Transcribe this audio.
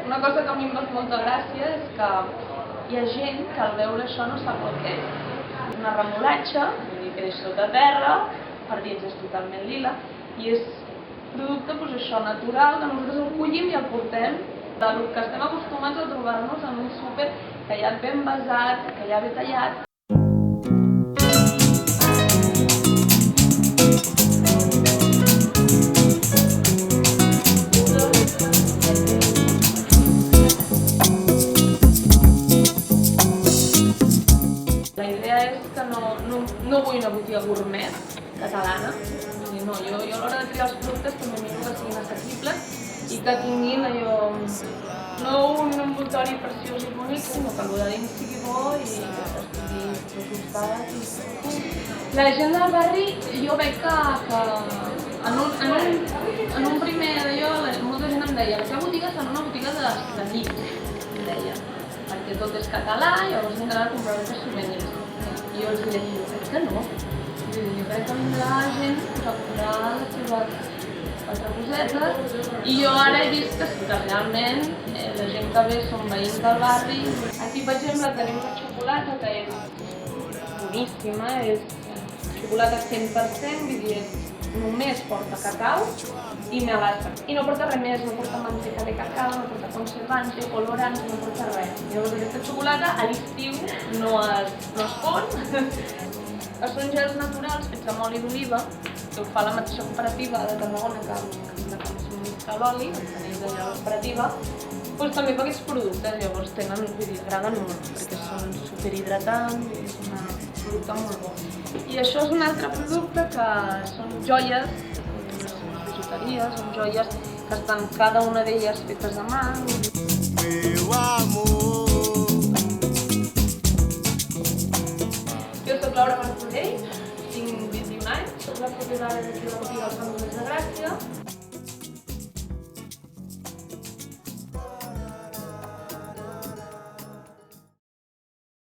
Una cosa que a mi em fa molta gràcia és que hi ha gent que al veure això no sap el que és. Una remolatxa, vull dir que és sota terra, per dins és totalment lila, i és producte, doncs això, natural, que nosaltres el collim i el portem del que estem acostumats a trobar-nos en un súper que ja ve envasat, que ja ve tallat. La idea és que no vull una botiga gourmet catalana. No, jo a l'hora de triar els productes també miro que siguin assequibles i que tinguin allò, no un envoltori preciós i bonic, sinó que el de dins sigui bo i que estigui ajustat. La gent del barri, jo veig que en un primer d'allò molta gent em deia que botiga serà una botiga de nit, em deia, perquè tot és català i llavors m'agrada comprar els souvenirs. I jo els deia, crec que no. Jo crec que vindrà gent a comprar les seves cosetes i jo ara he vist que realment la gent que ve són veïns del barri. Aquí, per exemple, tenim una xocolata que és boníssima, és xocolata 100%, vull dir, només porta cacau i melassa. I no porta res més, no porta manteca de cacau, no porta conservante, colorants, no porta res. Llavors aquesta xocolata a l'estiu no es fon. Són gels naturals fets amb oli d'oliva, que ho fa la mateixa cooperativa de Tarragona que ens subministra l'oli, el tenim de la cooperativa, doncs també per aquests productes, llavors agraden molt, perquè són superhidratants i és un producte molt bo. I això és un altre producte que són joies, bijuteries, són joies que estan cada una d'elles fetes a mà. Jo soc Laura Martorell, tinc 21 anys, soc la propietària d'aquí de la botiga als Camps de Gràcia.